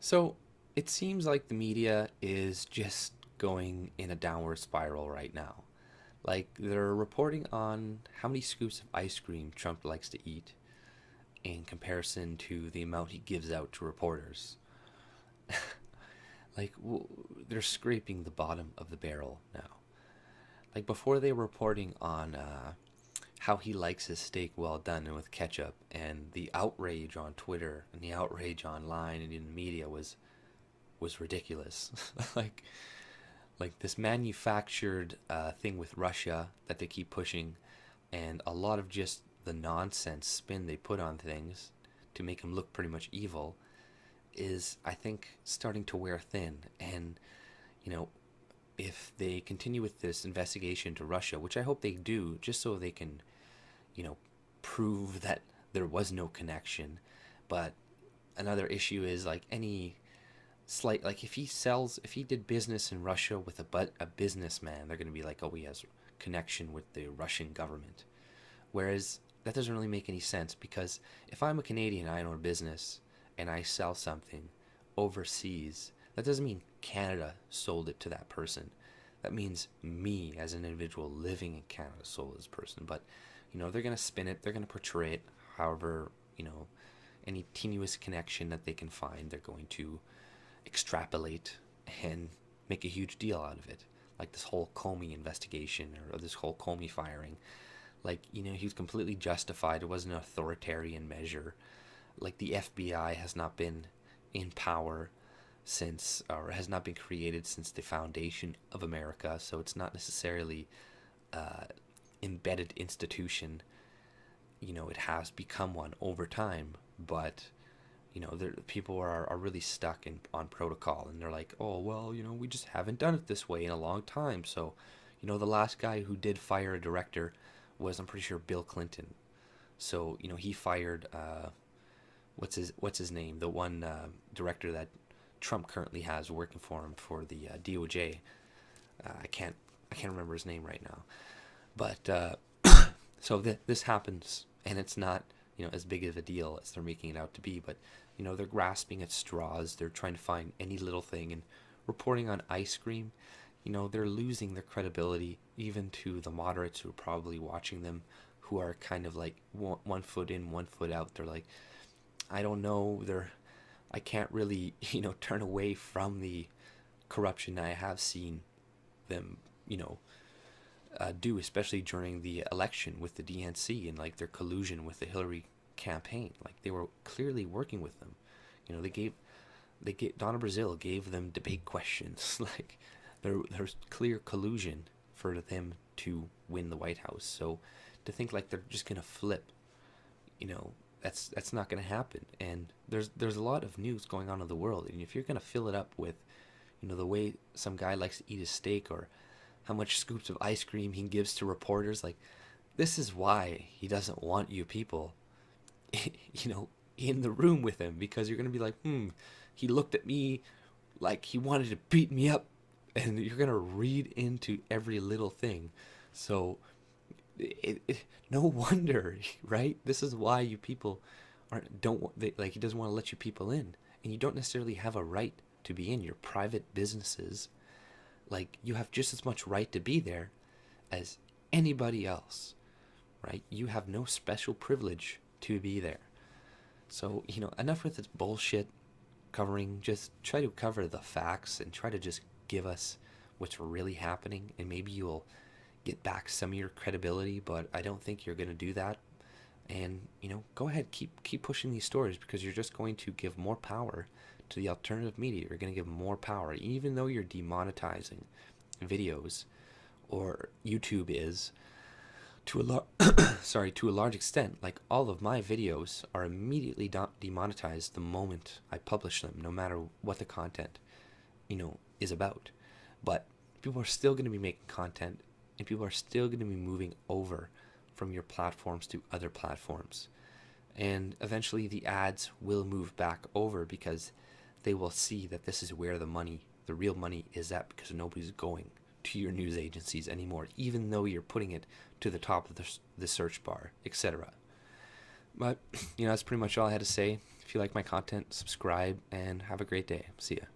So it seems like the media is just going in a downward spiral right now. Like they're reporting on how many scoops of ice cream Trump likes to eat in comparison to the amount he gives out to reporters. Like they're scraping the bottom of the barrel now. Like before they were reporting on how he likes his steak well done and with ketchup, and the outrage on Twitter and the outrage online and in the media was ridiculous. like like this manufactured thing with Russia that they keep pushing, and a lot of just the nonsense spin they put on things to make them look pretty much evil is, I think, starting to wear thin. And you know, if they continue with this investigation to Russia, which I hope they do, just so they can, you know, prove that there was no connection. But another issue is like any slight, like if he did business in Russia with a businessman, they're going to be like, oh, he has connection with the Russian government. Whereas that doesn't really make any sense, because if I'm a Canadian and I own a business and I sell something overseas, that doesn't mean Canada sold it to that person. That means me as an individual living in Canada sold this person. But they're going to spin it, they're going to portray it however, any tenuous connection that they can find, they're going to extrapolate and make a huge deal out of it. Like this whole Comey investigation, or this whole Comey firing. Like, he was completely justified. It wasn't an authoritarian measure. Like, the FBI has not been in power since, or has not been created since the foundation of America, so it's not necessarily embedded institution. It has become one over time, but people are really stuck on protocol, and they're like, oh well, we just haven't done it this way in a long time. So the last guy who did fire a director was, I'm pretty sure, Bill Clinton. So he fired what's his name, the one director that Trump currently has working for him for the DOJ. I can't remember his name right now, but so this happens, and it's not as big of a deal as they're making it out to be. But they're grasping at straws. They're trying to find any little thing, and reporting on ice cream. They're losing their credibility even to the moderates who are probably watching them, who are kind of like one foot in, one foot out. They're like, I don't know. I can't really turn away from the corruption I have seen them do, especially during the election with the DNC and like their collusion with the Hillary campaign. Like they were clearly working with them. They gave Donna Brazile gave them debate questions. Like there's clear collusion for them to win the White House. So to think like they're just gonna flip, that's not gonna happen. And there's a lot of news going on in the world, and if you're gonna fill it up with, the way some guy likes to eat his steak, or how much scoops of ice cream he gives to reporters, like this is why he doesn't want you people, in the room with him, because you're gonna be like, he looked at me like he wanted to beat me up, and you're gonna read into every little thing. So no wonder, right? This is why you people aren't don't they, like he doesn't want to let you people in, and you don't necessarily have a right to be in your private businesses. Like you have just as much right to be there as anybody else, right? You have no special privilege to be there. So enough with this bullshit covering. Just try to cover the facts and try to just give us what's really happening, and maybe you'll get back some of your credibility. But I don't think you're going to do that. And go ahead, keep pushing these stories, because you're just going to give more power to the alternative media. You're going to give more power, even though you're demonetizing videos, or YouTube is, to to a large extent. Like all of my videos are immediately demonetized the moment I publish them, no matter what the content is about. But people are still going to be making content, and people are still going to be moving over from your platforms to other platforms. And eventually the ads will move back over, because they will see that this is where the real money is at, because nobody's going to your news agencies anymore, even though you're putting it to the top of the search bar, etc. But that's pretty much all I had to say. If If you like my content, subscribe and have a great day. See ya.